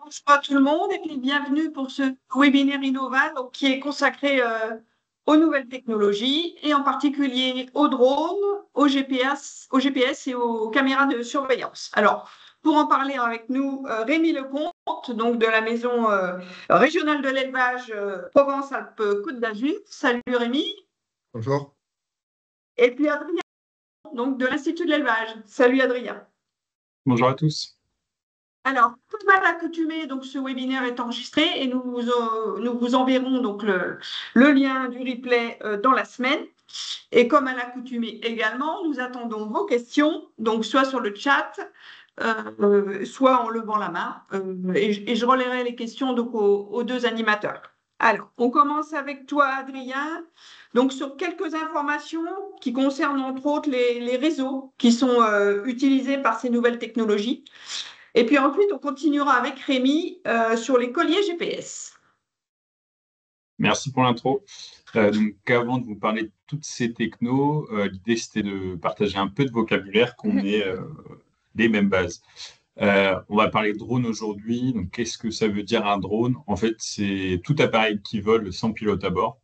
Bonjour à tout le monde et puis bienvenue pour ce webinaire Innova qui est consacré aux nouvelles technologies et en particulier aux drones, au GPS et aux caméras de surveillance. Alors, pour en parler avec nous, Rémi Lecomte, donc de la maison régionale de l'élevage Provence-Alpes-Côte d'Azur. Salut Rémi. Bonjour. Et puis Adrien, donc de l'Institut de l'élevage. Salut Adrien. Bonjour à tous. Alors, comme à l'accoutumée, donc ce webinaire est enregistré et nous vous enverrons donc le lien du replay dans la semaine. Et comme à l'accoutumée également, nous attendons vos questions, donc soit sur le chat, soit en levant la main. Et je relayerai les questions donc aux deux animateurs. Alors, on commence avec toi, Adrien. Donc, sur quelques informations qui concernent entre autres les réseaux qui sont utilisés par ces nouvelles technologies. Et puis ensuite, on continuera avec Rémi sur les colliers GPS. Merci pour l'intro. Donc, avant de vous parler de toutes ces technos, l'idée c'était de partager un peu de vocabulaire qu'on ait les mêmes bases. On va parler de drone aujourd'hui. Donc, qu'est-ce que ça veut dire un drone? En fait, c'est tout appareil qui vole sans pilote à bord.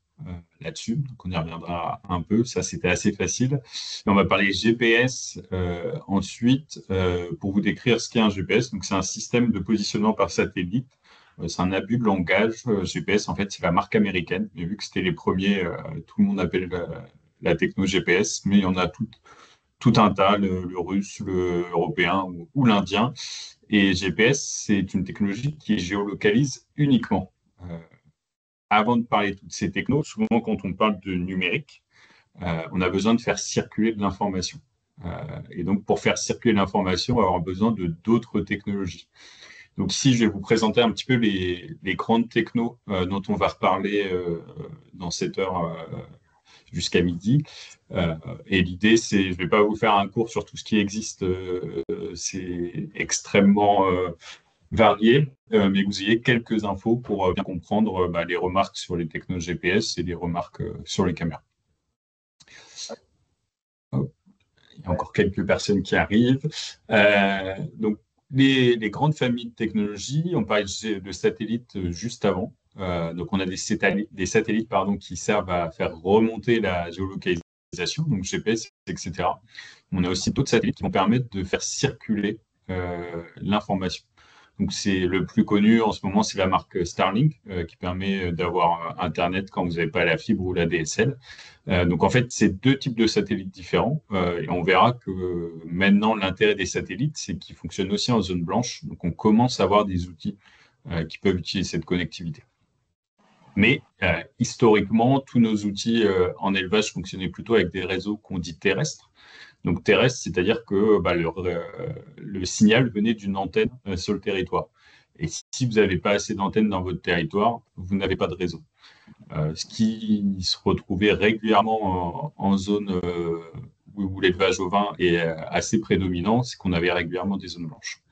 Là-dessus, donc on y reviendra un peu. Ça, c'était assez facile. Et on va parler GPS ensuite pour vous décrire ce qu'est un GPS. Donc, c'est un système de positionnement par satellite. C'est un abus de langage. GPS, en fait, c'est la marque américaine. Mais vu que c'était les premiers, tout le monde appelle la techno GPS, mais il y en a tout un tas, le russe, le européen ou l'indien. Et GPS, c'est une technologie qui géolocalise uniquement. Avant de parler de toutes ces technos, souvent quand on parle de numérique, on a besoin de faire circuler de l'information. Et donc, pour faire circuler l'information, on va avoir besoin de d'autres technologies. Donc ici, je vais vous présenter un petit peu les grandes technos dont on va reparler dans cette heure jusqu'à midi. Et l'idée, c'est, je ne vais pas vous faire un cours sur tout ce qui existe, c'est extrêmement varié, mais que vous ayez quelques infos pour bien comprendre les remarques sur les technos GPS et les remarques sur les caméras. Hop. Il y a encore quelques personnes qui arrivent. Donc, les grandes familles de technologies, on parlait de satellites juste avant. Donc, on a des satellites qui servent à faire remonter la géolocalisation, donc GPS, etc. On a aussi d'autres satellites qui vont permettre de faire circuler l'information. Donc, c'est le plus connu en ce moment, c'est la marque Starlink qui permet d'avoir Internet quand vous n'avez pas la fibre ou la DSL. Donc, en fait, c'est deux types de satellites différents. Et on verra que maintenant, l'intérêt des satellites, c'est qu'ils fonctionnent aussi en zone blanche. Donc, on commence à avoir des outils qui peuvent utiliser cette connectivité. Mais historiquement, tous nos outils en élevage fonctionnaient plutôt avec des réseaux qu'on dit terrestres. Donc terrestre, c'est-à-dire que le signal venait d'une antenne sur le territoire. Et si vous n'avez pas assez d'antennes dans votre territoire, vous n'avez pas de réseau. Ce qui se retrouvait régulièrement en zone où l'élevage ovin est assez prédominant, c'est qu'on avait régulièrement des zones blanches.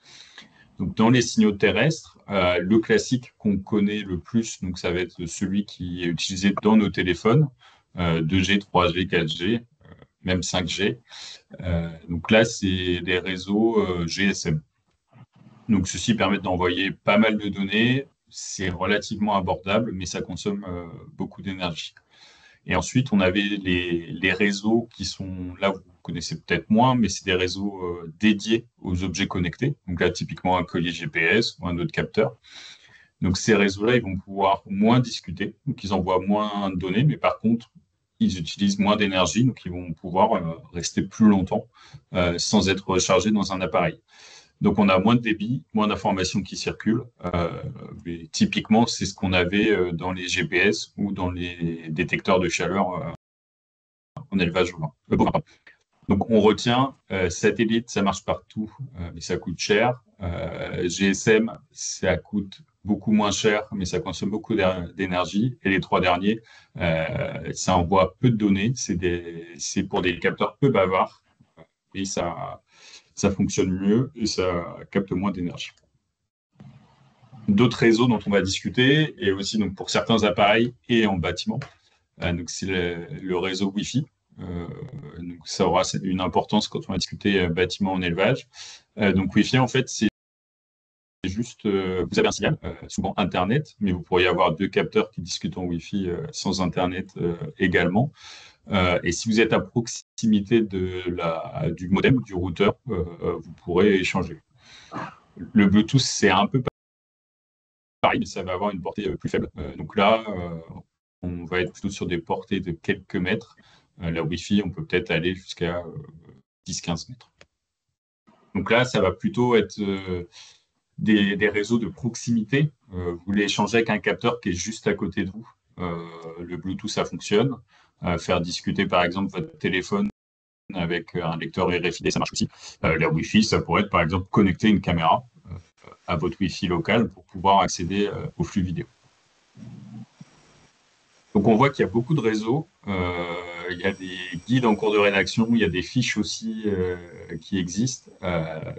Donc dans les signaux terrestres, le classique qu'on connaît le plus, donc ça va être celui qui est utilisé dans nos téléphones, 2G, 3G, 4G, même 5G. Donc là, c'est des réseaux GSM. Donc ceux-ci permettent d'envoyer pas mal de données. C'est relativement abordable, mais ça consomme beaucoup d'énergie. Et ensuite, on avait les réseaux qui sont là, vous connaissez peut-être moins, mais c'est des réseaux dédiés aux objets connectés. Donc là, typiquement un collier GPS ou un autre capteur. Donc ces réseaux-là, ils vont pouvoir moins discuter, donc ils envoient moins de données, mais par contre, ils utilisent moins d'énergie, donc ils vont pouvoir rester plus longtemps sans être rechargés dans un appareil. Donc on a moins de débit, moins d'informations qui circulent. Mais typiquement, c'est ce qu'on avait dans les GPS ou dans les détecteurs de chaleur en élevage bovin. Donc on retient satellite, ça marche partout, mais ça coûte cher. GSM, ça coûte beaucoup moins cher, mais ça consomme beaucoup d'énergie. Et les trois derniers, ça envoie peu de données. C'est pour des capteurs peu bavards et ça fonctionne mieux et ça capte moins d'énergie. D'autres réseaux dont on va discuter, et aussi donc, pour certains appareils et en bâtiment, donc c'est le réseau Wi-Fi. Donc ça aura une importance quand on va discuter bâtiment en élevage. Donc Wi-Fi, en fait, c'est juste, vous avez un signal, souvent Internet, mais vous pourriez avoir deux capteurs qui discutent en Wi-Fi sans Internet également. Et si vous êtes à proximité du modem, du routeur, vous pourrez échanger. Le Bluetooth, c'est un peu pareil, mais ça va avoir une portée plus faible. Donc là, on va être plutôt sur des portées de quelques mètres. La Wi-Fi, on peut peut-être aller jusqu'à 10-15 mètres. Donc là, ça va plutôt être des réseaux de proximité. Vous voulez échanger avec un capteur qui est juste à côté de vous. Le Bluetooth, ça fonctionne. Faire discuter, par exemple, votre téléphone avec un lecteur RFID, ça marche aussi. La Wi-Fi, ça pourrait être, par exemple, connecter une caméra à votre Wi-Fi local pour pouvoir accéder au flux vidéo. Donc, on voit qu'il y a beaucoup de réseaux. Il y a des guides en cours de rédaction, il y a des fiches aussi qui existent.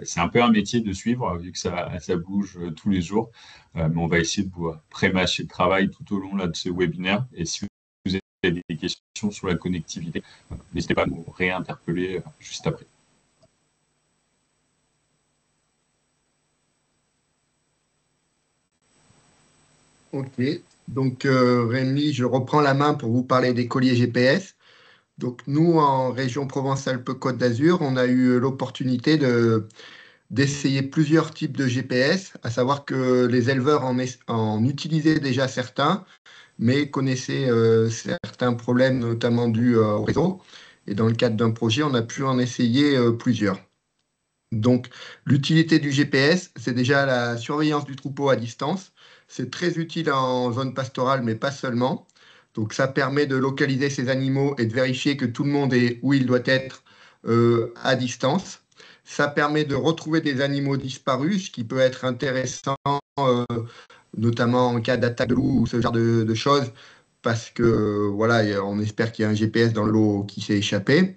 C'est un peu un métier de suivre, vu que ça bouge tous les jours. Mais on va essayer de vous pré-mâcher le travail tout au long là, de ce webinaire. Et si vous avez des questions sur la connectivité, n'hésitez pas à nous réinterpeller juste après. Ok, donc Rémi, je reprends la main pour vous parler des colliers GPS. Donc nous, en région Provence-Alpes-Côte d'Azur, on a eu l'opportunité d'essayer plusieurs types de GPS, à savoir que les éleveurs en utilisaient déjà certains, mais connaissaient certains problèmes, notamment dus au réseau. Et dans le cadre d'un projet, on a pu en essayer plusieurs. Donc, l'utilité du GPS, c'est déjà la surveillance du troupeau à distance. C'est très utile en zone pastorale, mais pas seulement. Donc, ça permet de localiser ces animaux et de vérifier que tout le monde est où il doit être à distance. Ça permet de retrouver des animaux disparus, ce qui peut être intéressant, notamment en cas d'attaque de loup ou ce genre de choses, parce que voilà, on espère qu'il y a un GPS dans le lot qui s'est échappé.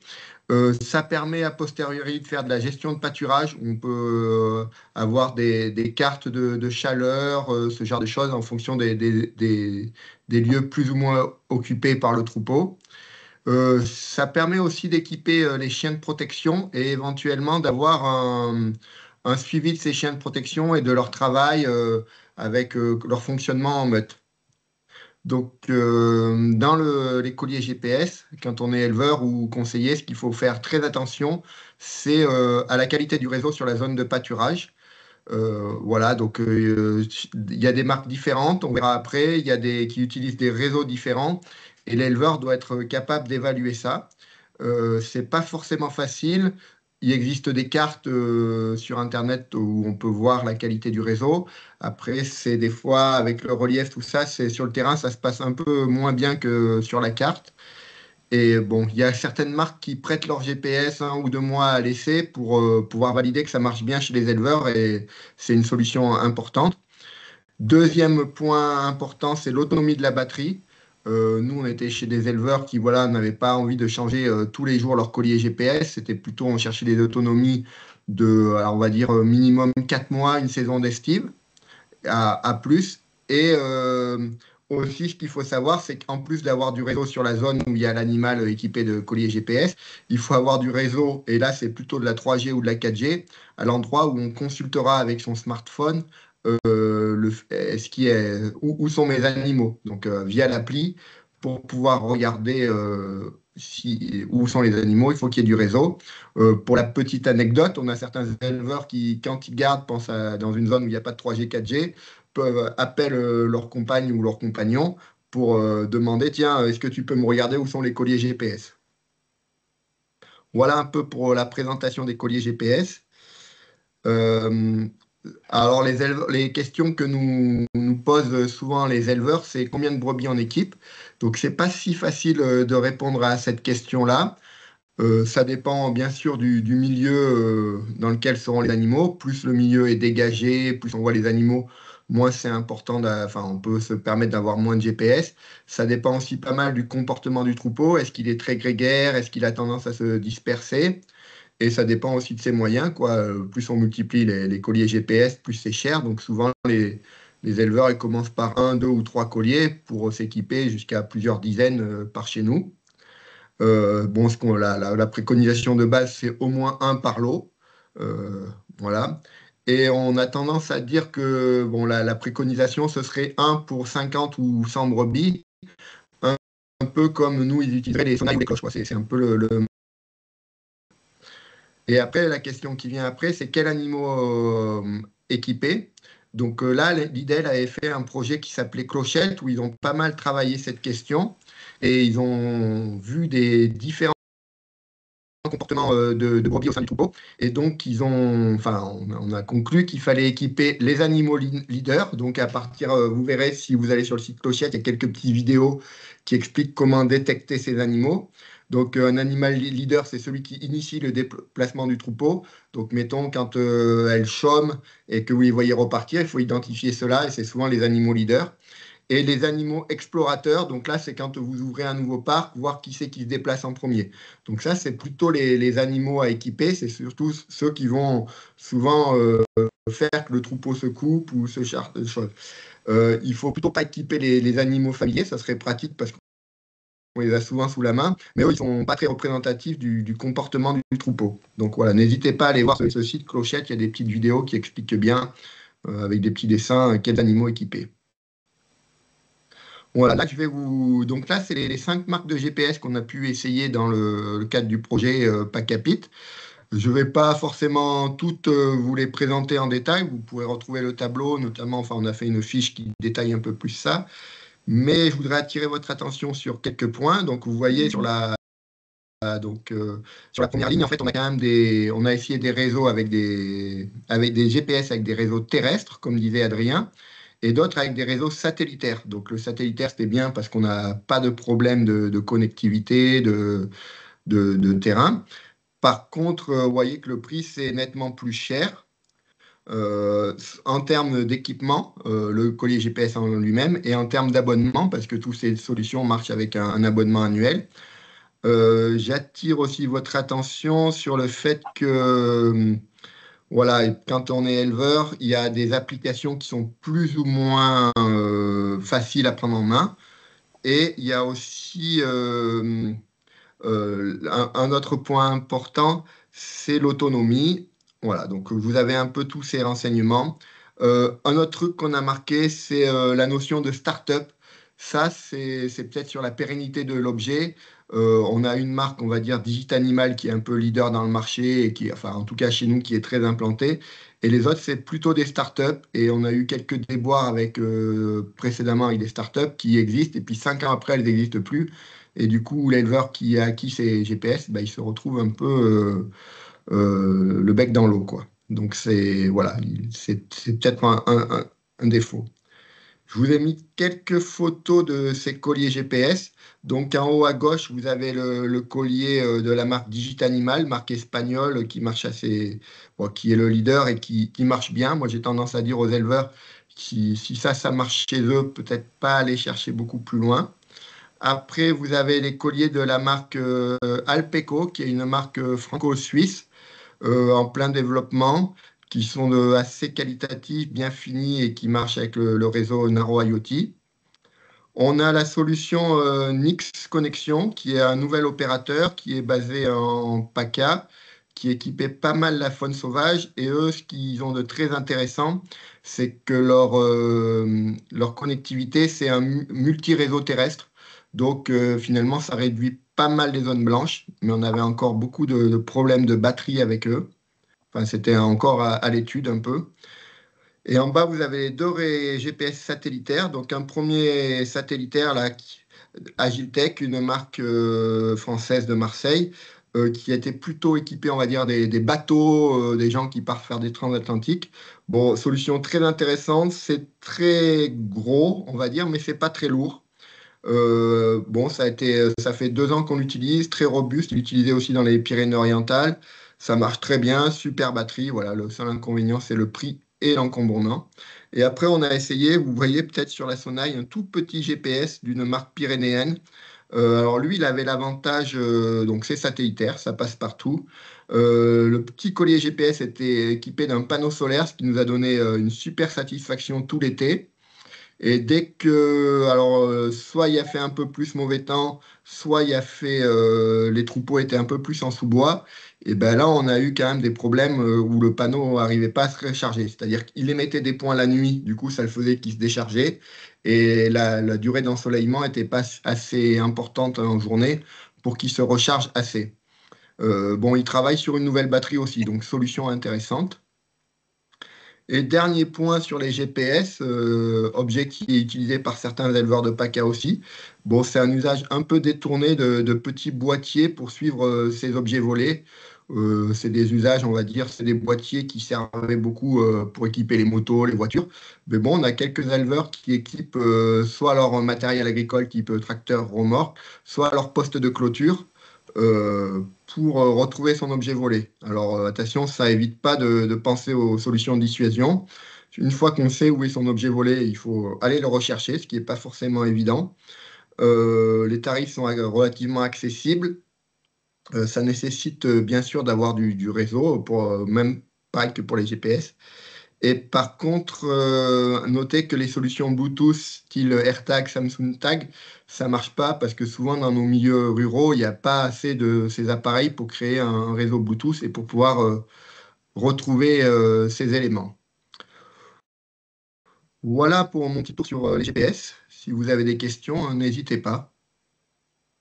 Ça permet a posteriori de faire de la gestion de pâturage. On peut avoir des cartes de chaleur, ce genre de choses en fonction des lieux plus ou moins occupés par le troupeau. Ça permet aussi d'équiper les chiens de protection et éventuellement d'avoir un suivi de ces chiens de protection et de leur travail avec leur fonctionnement en meute. Donc, dans les colliers GPS, quand on est éleveur ou conseiller, ce qu'il faut faire très attention, c'est à la qualité du réseau sur la zone de pâturage. Voilà, donc il y a des marques différentes, on verra après. Il y a des qui utilisent des réseaux différents et l'éleveur doit être capable d'évaluer ça. C'est pas forcément facile. Il existe des cartes sur Internet où on peut voir la qualité du réseau. Après, c'est des fois avec le relief, tout ça, c'est sur le terrain, ça se passe un peu moins bien que sur la carte. Et bon, il y a certaines marques qui prêtent leur GPS 1 ou 2 mois à l'essai pour pouvoir valider que ça marche bien chez les éleveurs et c'est une solution importante. Deuxième point important, c'est l'autonomie de la batterie. Nous, on était chez des éleveurs qui voilà, n'avaient pas envie de changer tous les jours leur collier GPS. C'était plutôt, on cherchait des autonomies de, alors on va dire, minimum 4 mois, une saison d'estive à plus. Et aussi, ce qu'il faut savoir, c'est qu'en plus d'avoir du réseau sur la zone où il y a l'animal équipé de collier GPS, il faut avoir du réseau, et là, c'est plutôt de la 3G ou de la 4G, à l'endroit où on consultera avec son smartphone où sont mes animaux, donc via l'appli, pour pouvoir regarder où sont les animaux, il faut qu'il y ait du réseau. Pour la petite anecdote, on a certains éleveurs qui, quand ils gardent, dans une zone où il n'y a pas de 3G, 4G, peuvent appeler leur compagne ou leur compagnon pour demander, tiens, est-ce que tu peux me regarder où sont les colliers GPS? Voilà un peu pour la présentation des colliers GPS. Alors, les questions que nous posent souvent les éleveurs, c'est combien de brebis en équipe? Donc, c'est pas si facile de répondre à cette question-là. Ça dépend bien sûr du milieu dans lequel seront les animaux. Plus le milieu est dégagé, plus on voit les animaux, moins c'est important. Enfin, on peut se permettre d'avoir moins de GPS. Ça dépend aussi pas mal du comportement du troupeau. Est-ce qu'il est très grégaire? Est-ce qu'il a tendance à se disperser? Et ça dépend aussi de ses moyens, quoi. Plus on multiplie les colliers GPS, plus c'est cher. Donc souvent, les éleveurs ils commencent par 1, 2 ou 3 colliers pour s'équiper jusqu'à plusieurs dizaines par chez nous. Bon, la préconisation de base, c'est au moins un par lot. Voilà. Et on a tendance à dire que bon, la préconisation, ce serait 1 pour 50 ou 100 brebis, un, un peu comme nous, ils utiliseraient les sonnailles ou les cloches, quoi. C'est un peu Et après, la question qui vient après, c'est quels animaux équiper. Donc là, l'IDEL avait fait un projet qui s'appelait Clochette, où ils ont pas mal travaillé cette question, et ils ont vu des différents comportements de brebis au sein du troupeau. Et donc, on a conclu qu'il fallait équiper les animaux leaders. Donc, à partir, vous verrez si vous allez sur le site Clochette, il y a quelques petites vidéos qui expliquent comment détecter ces animaux. Donc, un animal leader, c'est celui qui initie le déplacement du troupeau. Donc, mettons, quand elle chôme et que vous les voyez repartir, il faut identifier cela, et c'est souvent les animaux leaders. Et les animaux explorateurs, donc là, c'est quand vous ouvrez un nouveau parc, voir qui c'est qui se déplace en premier. Donc ça, c'est plutôt les animaux à équiper, c'est surtout ceux qui vont souvent faire que le troupeau se coupe ou ce genre de choses. Il faut plutôt pas équiper les animaux familiers, ça serait pratique parce qu'on les a souvent sous la main, mais eux, ils sont pas très représentatifs du comportement du troupeau. Donc voilà, n'hésitez pas à aller voir ce site Clochette, il y a des petites vidéos qui expliquent bien, avec des petits dessins, quels animaux équiper. Voilà, là, je vais vous. Donc là, c'est les 5 marques de GPS qu'on a pu essayer dans le cadre du projet PACAPIT. Je ne vais pas forcément toutes vous les présenter en détail. Vous pourrez retrouver le tableau, notamment, enfin, on a fait une fiche qui détaille un peu plus ça. Mais je voudrais attirer votre attention sur quelques points. Donc, vous voyez sur la première ligne, en fait, on a quand même on a essayé des réseaux avec des GPS, avec des réseaux terrestres, comme disait Adrien, et d'autres avec des réseaux satellitaires. Donc le satellitaire, c'était bien parce qu'on n'a pas de problème de connectivité, de terrain. Par contre, vous voyez que le prix, c'est nettement plus cher. En termes d'équipement, le collier GPS en lui-même, et en termes d'abonnement, parce que toutes ces solutions marchent avec un abonnement annuel. J'attire aussi votre attention sur le fait que, voilà, quand on est éleveur, il y a des applications qui sont plus ou moins faciles à prendre en main. Et il y a aussi un autre point important, c'est l'autonomie. Voilà, donc vous avez un peu tous ces renseignements. Un autre truc qu'on a marqué, c'est la notion de start-up. Ça, c'est peut-être sur la pérennité de l'objet. On a une marque, on va dire, Digitanimal, qui est un peu leader dans le marché et qui, enfin, en tout cas chez nous, qui est très implantée. Et les autres, c'est plutôt des startups. Et on a eu quelques déboires avec, précédemment avec des startups qui existent. Et puis 5 ans après, elles n'existent plus. Et du coup, l'éleveur qui a acquis ses GPS, bah, il se retrouve un peu le bec dans l'eau, quoi. Donc, voilà, c'est peut-être un défaut. Je vous ai mis quelques photos de ces colliers GPS. Donc, en haut à gauche, vous avez le collier de la marque Digitanimal, marque espagnole, qui marche bon, qui est le leader et qui marche bien. Moi, j'ai tendance à dire aux éleveurs, si ça marche chez eux, peut-être pas aller chercher beaucoup plus loin. Après, vous avez les colliers de la marque Alpeco, qui est une marque franco-suisse en plein développement, qui sont assez qualitatifs, bien finis et qui marchent avec le réseau Naro IoT. On a la solution Nix Connexion, qui est un nouvel opérateur qui est basé en PACA, qui équipait pas mal la faune sauvage. Et eux, ce qu'ils ont de très intéressant, c'est que leur connectivité, c'est un multi-réseau terrestre. Donc, finalement, ça réduit pas mal les zones blanches, mais on avait encore beaucoup de problèmes de batterie avec eux. Enfin, c'était encore à l'étude un peu. Et en bas, vous avez les deux GPS satellitaires. Donc, un premier satellitaire, là, Agiltech, une marque française de Marseille, qui était plutôt équipé, on va dire, des bateaux, des gens qui partent faire des transatlantiques. Bon, solution très intéressante. C'est très gros, on va dire, mais c'est pas très lourd. Bon, ça fait 2 ans qu'on l'utilise, très robuste. Il est utilisé aussi dans les Pyrénées-Orientales. Ça marche très bien, super batterie. Voilà, le seul inconvénient, c'est le prix et l'encombrement. Et après, on a essayé, vous voyez peut-être sur la Sonaille, un tout petit GPS d'une marque pyrénéenne. Alors lui, il avait l'avantage, donc c'est satellitaire, ça passe partout. Le petit collier GPS était équipé d'un panneau solaire, ce qui nous a donné une super satisfaction tout l'été. Et dès que, alors, soit il a fait un peu plus mauvais temps, soit il a fait, les troupeaux étaient un peu plus en sous-bois, et ben là, on a eu quand même des problèmes où le panneau n'arrivait pas à se recharger. C'est-à-dire qu'il émettait des points la nuit, du coup, ça le faisait qu'il se déchargeait, et la durée d'ensoleillement n'était pas assez importante en journée pour qu'il se recharge assez. Bon, il travaille sur une nouvelle batterie aussi, donc solution intéressante. Et dernier point sur les GPS, objet qui est utilisé par certains éleveurs de PACA aussi. Bon, c'est un usage un peu détourné de petits boîtiers pour suivre ces objets volés. C'est des usages, on va dire, c'est des boîtiers qui servaient beaucoup pour équiper les motos, les voitures. Mais bon, on a quelques éleveurs qui équipent soit leur matériel agricole type tracteur, remorque, soit leur poste de clôture pour retrouver son objet volé. Alors attention, ça évite pas de penser aux solutions de dissuasion. Une fois qu'on sait où est son objet volé, il faut aller le rechercher, ce qui n'est pas forcément évident. Les tarifs sont relativement accessibles. Ça nécessite bien sûr d'avoir du réseau, même pareil que pour les GPS. Et par contre, notez que les solutions Bluetooth style AirTag, Samsung Tag, ça marche pas parce que souvent dans nos milieux ruraux, il n'y a pas assez de ces appareils pour créer un réseau Bluetooth et pour pouvoir retrouver ces éléments. Voilà pour mon petit tour sur les GPS. Si vous avez des questions, n'hésitez pas.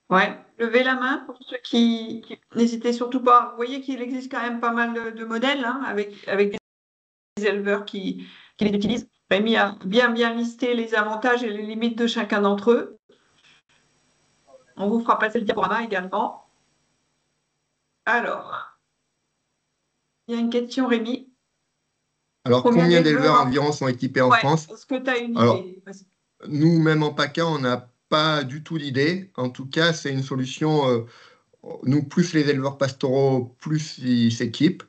Ouais, levez la main pour ceux n'hésitez surtout pas. Vous voyez qu'il existe quand même pas mal de modèles hein, avec des éleveurs qui les utilisent. Rémi a bien listé les avantages et les limites de chacun d'entre eux. On vous fera passer le diaporama également. Alors, il y a une question, Rémi. Alors, Combien combien d'éleveurs d'éleveurs environ sont équipés en Ouais, France? est-ce que tu as une Alors, idée? nous, même en PACA, on n'a pas du tout d'idée. En tout cas, c'est une solution. Nous, plus les éleveurs pastoraux, plus ils s'équipent.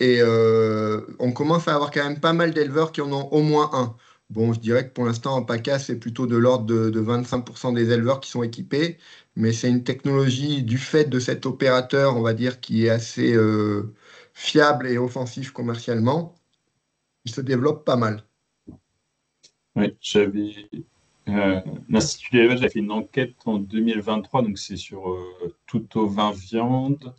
Et on commence à avoir quand même pas mal d'éleveurs qui en ont au moins un. Bon, je dirais que pour l'instant, en PACA, c'est plutôt de l'ordre de 25% des éleveurs qui sont équipés. Mais c'est une technologie du fait de cet opérateur, on va dire, qui est assez fiable et offensif commercialement. Il se développe pas mal. Oui, l'Institut d'élevage a fait une enquête en 2023, donc c'est sur tout au vin viande.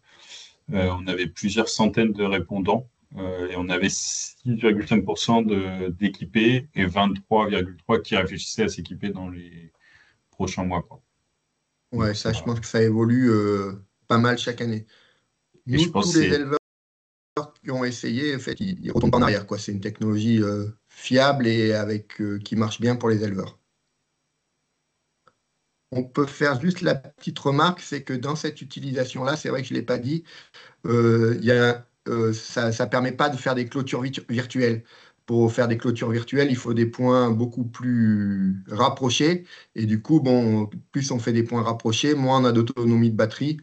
On avait plusieurs centaines de répondants et on avait 6,5% d'équipés et 23,3% qui réfléchissaient à s'équiper dans les prochains mois, quoi. Ouais, Donc ça, ça, je pense que ça évolue pas mal chaque année. et Nous, je pense tous que les c'est éleveurs qui ont essayé, en fait, ils retombent pas en arrière, quoi. C'est une technologie fiable et qui marche bien pour les éleveurs. On peut faire juste la petite remarque, c'est que dans cette utilisation-là, c'est vrai que je ne l'ai pas dit, ça ne permet pas de faire des clôtures virtuelles. Pour faire des clôtures virtuelles, il faut des points beaucoup plus rapprochés. Et du coup, bon, plus on fait des points rapprochés, moins on a d'autonomie de batterie.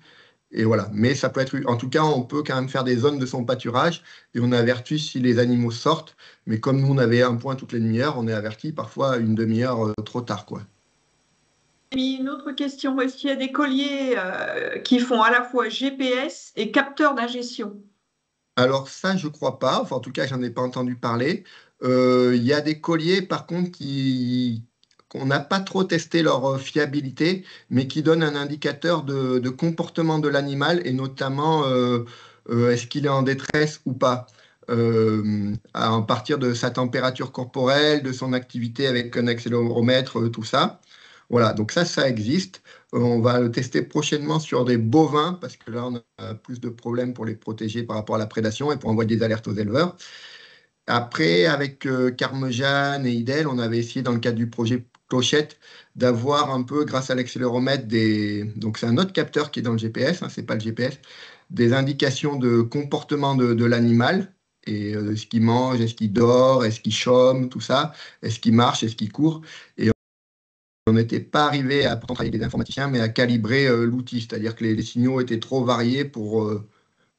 Et voilà. Mais ça peut être, en tout cas, on peut quand même faire des zones de son pâturage et on est averti si les animaux sortent. Mais comme nous, on avait un point toutes les demi-heures, on est averti parfois une demi-heure trop tard, quoi. Une autre question, est-ce qu'il y a des colliers qui font à la fois GPS et capteur d'ingestion? Alors ça, je crois pas. Enfin, en tout cas, j'en ai pas entendu parler. Il y a des colliers, par contre, qu'on n'a pas trop testé leur fiabilité, mais qui donnent un indicateur de comportement de l'animal et notamment est-ce qu'il est en détresse ou pas. À partir de sa température corporelle, de son activité avec un accéléromètre, tout ça. Voilà, donc ça existe. On va le tester prochainement sur des bovins, parce que là, on a plus de problèmes pour les protéger par rapport à la prédation et pour envoyer des alertes aux éleveurs. Après, avec Carmejane et Idel, on avait essayé dans le cadre du projet Clochette d'avoir un peu, grâce à l'accéléromètre, donc c'est un autre capteur qui est dans le GPS, hein, c'est pas le GPS, des indications de comportement de l'animal, et ce qu'il mange, est-ce qu'il dort, est-ce qu'il chôme, tout ça, est-ce qu'il marche, est-ce qu'il court. Et on n'était pas arrivé à travailler avec des informaticiens, mais à calibrer l'outil, c'est-à-dire que les signaux étaient trop variés pour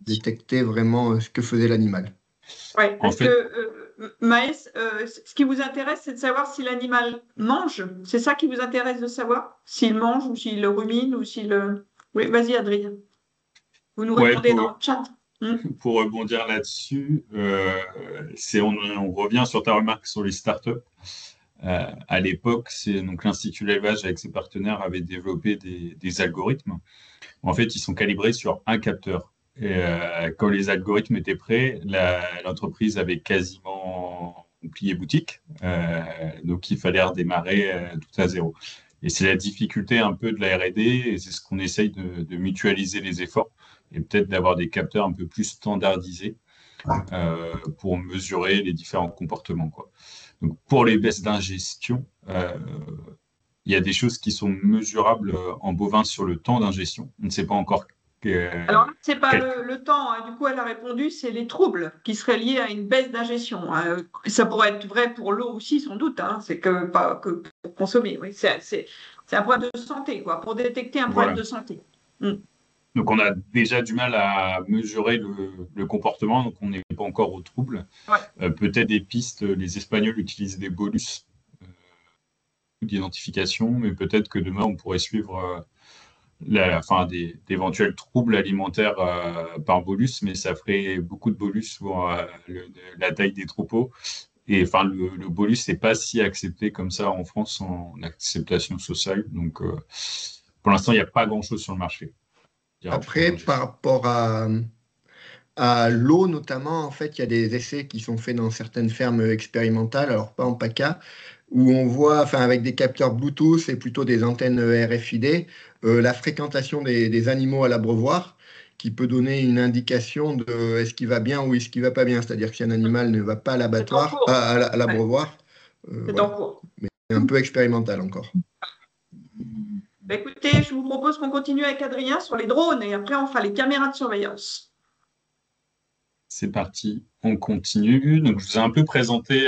détecter vraiment ce que faisait l'animal. Oui, en parce que fait, Maës, ce qui vous intéresse, c'est de savoir si l'animal mange. C'est ça qui vous intéresse de savoir? S'il mange ou s'il rumine ou s'il... Oui, vas-y, Adrien. Vous nous ouais, répondez dans le chat. Hmm. pour rebondir là-dessus, on revient sur ta remarque sur les startups. À l'époque, donc l'Institut de l'élevage avec ses partenaires avait développé des algorithmes. En fait, ils sont calibrés sur un capteur. Et quand les algorithmes étaient prêts, l'entreprise avait quasiment plié boutique. Donc, il fallait redémarrer tout à zéro. Et c'est la difficulté un peu de la R&D, et c'est ce qu'on essaye de mutualiser les efforts et peut-être d'avoir des capteurs un peu plus standardisés pour mesurer les différents comportements, quoi. Donc, pour les baisses d'ingestion, il y a des choses qui sont mesurables en bovin sur le temps d'ingestion. On ne sait pas encore. Alors, ce n'est pas le temps, hein. Du coup, elle a répondu, c'est les troubles qui seraient liés à une baisse d'ingestion, hein. Ça pourrait être vrai pour l'eau aussi, sans doute, hein. C'est que pas que pour consommer. Oui. C'est un problème de santé, quoi, pour détecter un problème de santé. Donc, on a déjà du mal à mesurer le comportement, donc on n'est pas encore au trouble. Ouais. Peut-être des pistes, les Espagnols utilisent des bolus d'identification, mais peut-être que demain, on pourrait suivre d'éventuels troubles alimentaires par bolus, mais ça ferait beaucoup de bolus pour la taille des troupeaux. Et enfin, le bolus n'est pas si accepté comme ça en France en acceptation sociale. Donc, pour l'instant, il n'y a pas grand-chose sur le marché. Après, par rapport à l'eau notamment, en fait, il y a des essais qui sont faits dans certaines fermes expérimentales, alors pas en PACA, où on voit, enfin, avec des capteurs Bluetooth et plutôt des antennes RFID, la fréquentation des animaux à l'abreuvoir, qui peut donner une indication de est-ce qu'il va bien ou est-ce qu'il va pas bien. C'est-à-dire que si un animal ne va pas à l'abattoir, à l'abreuvoir, c'est voilà. en cours. Mais c'est un peu expérimental encore. Bah, écoutez, je vous propose qu'on continue avec Adrien sur les drones et après on fera les caméras de surveillance. C'est parti, on continue. Donc, je vous ai un peu présenté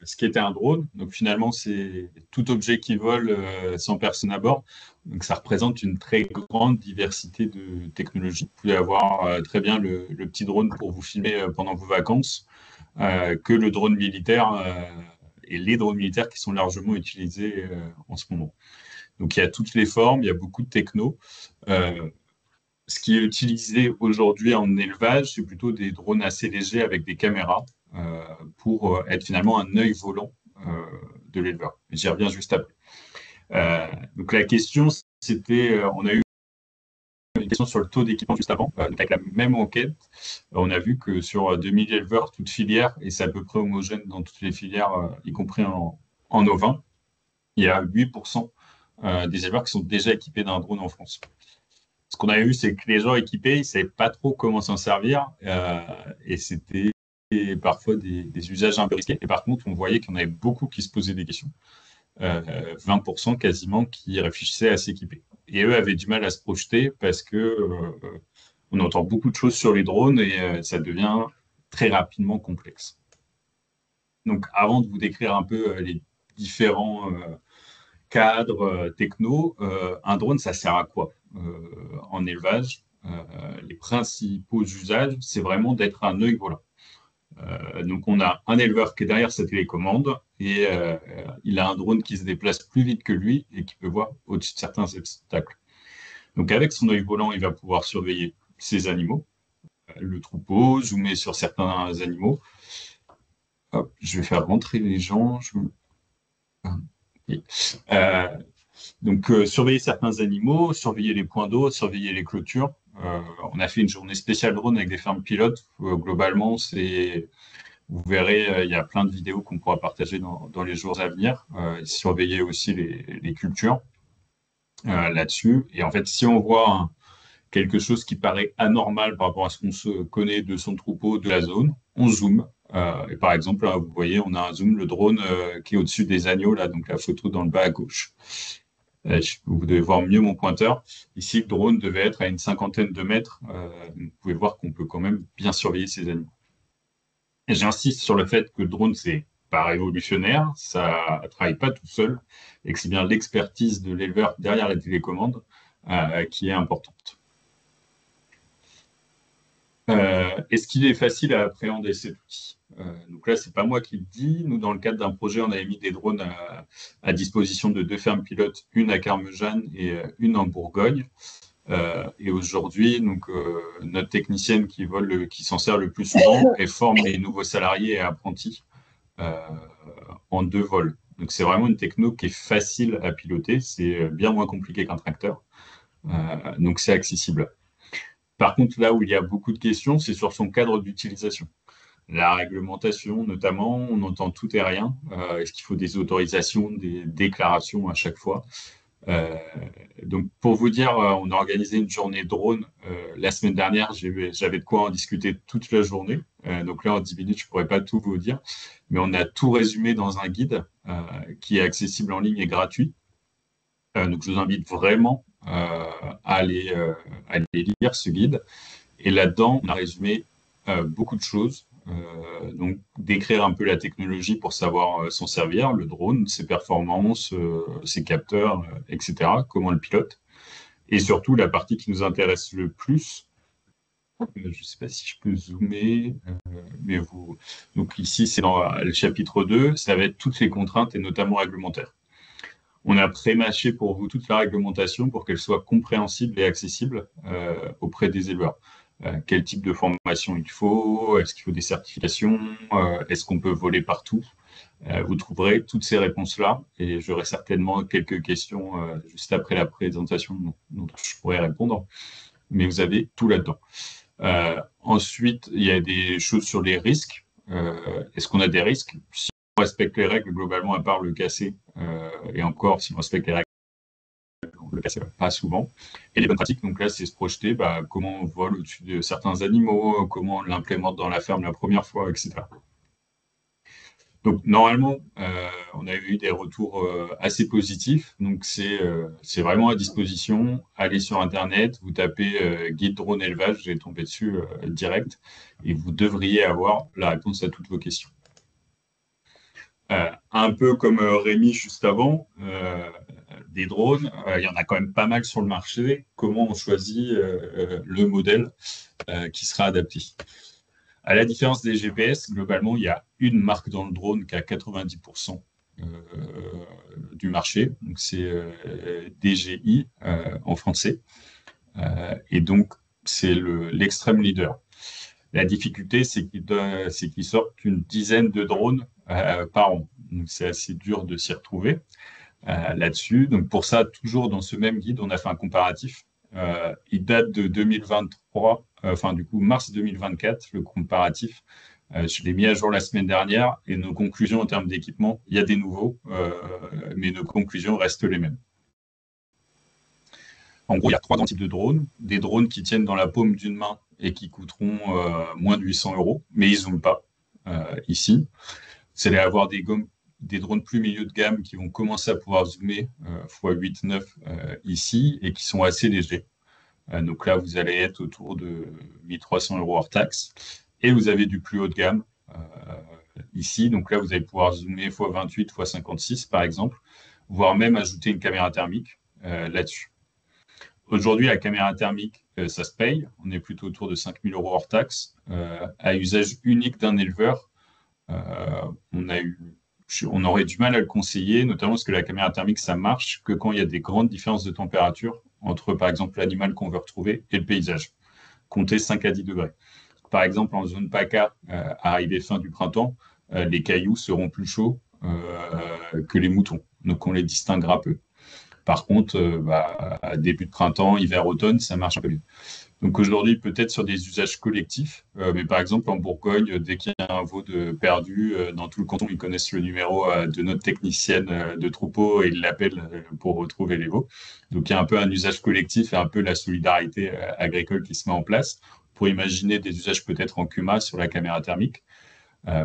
ce qu'était un drone. Donc, finalement, c'est tout objet qui vole sans personne à bord. Donc, ça représente une très grande diversité de technologies. Vous pouvez avoir très bien le petit drone pour vous filmer pendant vos vacances, que le drone militaire et les drones militaires qui sont largement utilisés en ce moment. Donc, il y a toutes les formes, il y a beaucoup de techno. Ce qui est utilisé aujourd'hui en élevage, c'est plutôt des drones assez légers avec des caméras pour être finalement un œil volant de l'éleveur. J'y reviens juste après. Donc la question, c'était, on a eu une question sur le taux d'équipement juste avant. Avec la même enquête, on a vu que sur 2000 éleveurs, toutes filières, et c'est à peu près homogène dans toutes les filières, y compris en ovin, il y a 8% des éleveurs qui sont déjà équipés d'un drone en France. Ce qu'on a eu, c'est que les gens équipés, ils ne savaient pas trop comment s'en servir et c'était parfois des usages un peu risqués. Et par contre, on voyait qu'il y en avait beaucoup qui se posaient des questions. 20% quasiment qui réfléchissaient à s'équiper. Et eux avaient du mal à se projeter parce que on entend beaucoup de choses sur les drones et ça devient très rapidement complexe. Donc, avant de vous décrire un peu les différents cadres techno, un drone, ça sert à quoi en élevage? Les principaux usages, c'est vraiment d'être un œil volant. Donc, on a un éleveur qui est derrière sa télécommande et il a un drone qui se déplace plus vite que lui et qui peut voir au-dessus de certains obstacles. Donc, avec son œil volant, il va pouvoir surveiller ses animaux, le troupeau, zoomer sur certains animaux. Hop, je vais faire rentrer les gens. Donc, surveiller certains animaux, surveiller les points d'eau, surveiller les clôtures. On a fait une journée spéciale drone avec des fermes pilotes. Globalement, vous verrez, il y a plein de vidéos qu'on pourra partager dans les jours à venir. Surveiller aussi les cultures là-dessus. Et en fait, si on voit quelque chose qui paraît anormal par rapport à ce qu'on se connaît de son troupeau, de la zone, on zoome. Et par exemple, là, vous voyez, on a un zoom, le drone qui est au-dessus des agneaux, là, donc la photo dans le bas à gauche. Vous devez voir mieux mon pointeur. Ici, le drone devait être à une 50aine de mètres. Vous pouvez voir qu'on peut quand même bien surveiller ces animaux. Et j'insiste sur le fait que le drone, c'est pas révolutionnaire, ça ne travaille pas tout seul, et que c'est bien l'expertise de l'éleveur derrière la télécommande qui est importante. Est-ce qu'il est facile à appréhender cet outil? Donc là, c'est pas moi qui le dis. Nous, dans le cadre d'un projet, on avait mis des drones à disposition de 2 fermes pilotes, une à Carmejeanne et une en Bourgogne. Et aujourd'hui, donc notre technicienne qui s'en sert le plus souvent, elle forme les nouveaux salariés et apprentis en 2 vols. Donc, c'est vraiment une techno qui est facile à piloter. C'est bien moins compliqué qu'un tracteur. Donc, c'est accessible. Par contre, là où il y a beaucoup de questions, c'est sur son cadre d'utilisation. La réglementation, notamment, on entend tout et rien. Est-ce qu'il faut des autorisations, des déclarations à chaque fois? Donc, pour vous dire, on a organisé une journée drone la semaine dernière. J'avais de quoi en discuter toute la journée. Donc là, en 10 minutes, je ne pourrais pas tout vous dire. Mais on a tout résumé dans un guide qui est accessible en ligne et gratuit. Donc, je vous invite vraiment à aller lire ce guide. Et là-dedans, on a résumé beaucoup de choses. Donc, décrire un peu la technologie pour savoir s'en servir, le drone, ses performances, ses capteurs, etc., comment le pilote. Et surtout, la partie qui nous intéresse le plus, je ne sais pas si je peux zoomer, mais vous... Donc ici, c'est dans le chapitre 2, ça va être toutes les contraintes et notamment réglementaires. On a pré-mâché pour vous toute la réglementation pour qu'elle soit compréhensible et accessible auprès des éleveurs. Quel type de formation il faut? Est-ce qu'il faut des certifications? Est-ce qu'on peut voler partout? Vous trouverez toutes ces réponses-là et j'aurai certainement quelques questions juste après la présentation dont je pourrais répondre. Mais vous avez tout là-dedans. Ensuite, il y a des choses sur les risques. Est-ce qu'on a des risques? Si on respecte les règles, globalement, à part le casser, et encore, si on respecte les règles, on le casse pas souvent. Et les bonnes pratiques, donc là, c'est se projeter comment on vole au-dessus de certains animaux, comment on l'implémente dans la ferme la première fois, etc. Donc, normalement, on a eu des retours assez positifs. Donc, c'est vraiment à disposition. Allez sur Internet, vous tapez guide drone élevage, vous allez tomber dessus direct et vous devriez avoir la réponse à toutes vos questions. Un peu comme Rémi juste avant, des drones, il y en a quand même pas mal sur le marché. Comment on choisit le modèle qui sera adapté? À la différence des GPS, globalement, il y a une marque dans le drone qui a 90% du marché. Donc, c'est DJI en français. Et donc, c'est l'extrême leader. La difficulté, c'est qu'ils sortent une dizaine de drones par an. Donc, c'est assez dur de s'y retrouver là-dessus. Donc, pour ça, toujours dans ce même guide, on a fait un comparatif. Il date de 2023, du coup, mars 2024, le comparatif. Je l'ai mis à jour la semaine dernière et nos conclusions en termes d'équipement, il y a des nouveaux, mais nos conclusions restent les mêmes. En gros, il y a 3 grands types de drones. Des drones qui tiennent dans la paume d'une main et qui coûteront moins de 800 €, mais ils ne zooment pas ici. Vous allez avoir des drones plus milieu de gamme qui vont commencer à pouvoir zoomer x8, 9 ici et qui sont assez légers. Donc là, vous allez être autour de 1300 € hors taxe. Et vous avez du plus haut de gamme ici. Donc là, vous allez pouvoir zoomer x28, x56 par exemple, voire même ajouter une caméra thermique là-dessus. Aujourd'hui, la caméra thermique, ça se paye. On est plutôt autour de 5000 € hors taxe. À usage unique d'un éleveur, on aurait du mal à le conseiller, notamment parce que la caméra thermique, ça marche que quand il y a des grandes différences de température entre, par exemple, l'animal qu'on veut retrouver et le paysage. Comptez 5 à 10 degrés. Par exemple, en zone PACA, arrivé fin du printemps, les cailloux seront plus chauds que les moutons. Donc, on les distinguera peu. Par contre, à début de printemps, hiver, automne, ça marche un peu mieux. Donc aujourd'hui, peut-être sur des usages collectifs, mais par exemple en Bourgogne, dès qu'il y a un veau perdu dans tout le canton, ils connaissent le numéro de notre technicienne de troupeau et ils l'appellent pour retrouver les veaux. Donc il y a un peu un usage collectif et un peu la solidarité agricole qui se met en place pour imaginer des usages peut-être en CUMA sur la caméra thermique.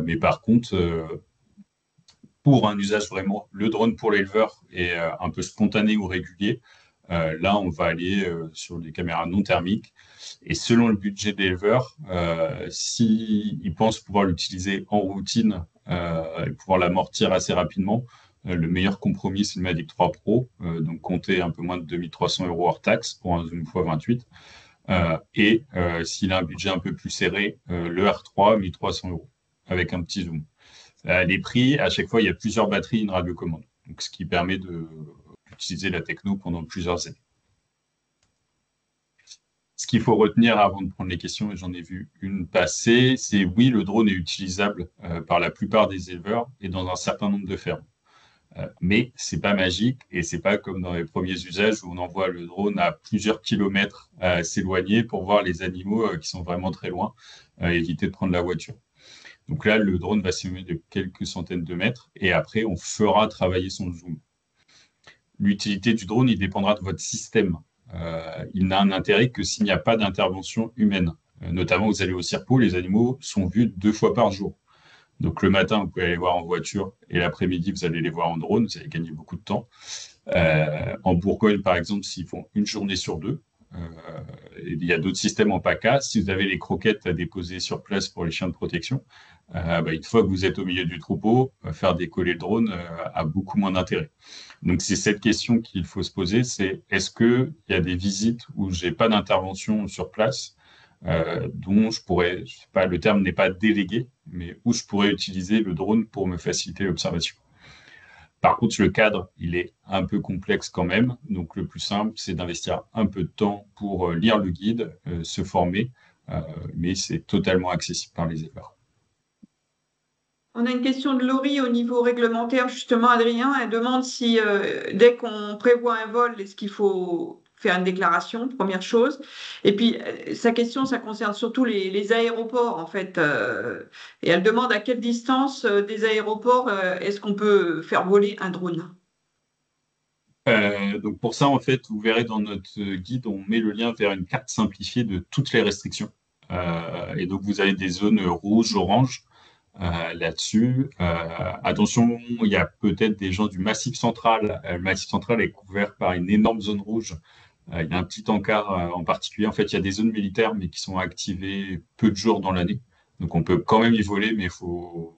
Mais par contre, pour un usage vraiment, le drone pour l'éleveur est un peu spontané ou régulier. Là, on va aller sur des caméras non thermiques. Et selon le budget de l'éleveur, s'il pense pouvoir l'utiliser en routine et pouvoir l'amortir assez rapidement, le meilleur compromis, c'est le Mavic 3 Pro. Donc, comptez un peu moins de 2300 € hors taxe pour un zoom x28. Et s'il a un budget un peu plus serré, le R3, 1300 € avec un petit zoom. Les prix, à chaque fois, il y a plusieurs batteries, une radiocommande. Donc, ce qui permet d'utiliser la techno pendant plusieurs années. Ce qu'il faut retenir avant de prendre les questions, et j'en ai vu une passer, c'est oui, le drone est utilisable par la plupart des éleveurs et dans un certain nombre de fermes. Mais c'est pas magique et c'est pas comme dans les premiers usages où on envoie le drone à plusieurs kilomètres s'éloigner pour voir les animaux qui sont vraiment très loin, éviter de prendre la voiture. Donc là, le drone va s'éloigner de quelques centaines de mètres et après, on fera travailler son zoom. L'utilité du drone, il dépendra de votre système. Il n'a un intérêt que s'il n'y a pas d'intervention humaine. Notamment, vous allez au circo, les animaux sont vus 2 fois par jour. Donc le matin, vous pouvez aller les voir en voiture et l'après-midi, vous allez les voir en drone. Vous allez gagner beaucoup de temps. En Bourgogne, par exemple, s'ils font une journée sur 2, il y a d'autres systèmes en PACA. Si vous avez les croquettes à déposer sur place pour les chiens de protection, une fois que vous êtes au milieu du troupeau, faire décoller le drone a beaucoup moins d'intérêt. Donc c'est cette question qu'il faut se poser, c'est est-ce qu'il y a des visites où j'ai pas d'intervention sur place, dont je pourrais, je sais pas, le terme n'est pas délégué, mais où je pourrais utiliser le drone pour me faciliter l'observation. Par contre, le cadre, il est un peu complexe quand même. Donc, le plus simple, c'est d'investir un peu de temps pour lire le guide, se former, mais c'est totalement accessible par les éleveurs. On a une question de Laurie au niveau réglementaire, justement, Adrien. Elle demande si, dès qu'on prévoit un vol, est-ce qu'il faut faire une déclaration, première chose. Et puis, sa question, ça concerne surtout les aéroports, en fait. Et elle demande à quelle distance des aéroports est-ce qu'on peut faire voler un drone? Donc, pour ça, en fait, vous verrez dans notre guide, on met le lien vers une carte simplifiée de toutes les restrictions. Et donc, vous avez des zones rouges, oranges. Là-dessus. Attention, il y a peut-être des gens du Massif central. Le Massif central est couvert par une énorme zone rouge. Il y a un petit encart en particulier. En fait, il y a des zones militaires, mais qui sont activées peu de jours dans l'année. Donc, on peut quand même y voler, mais il faut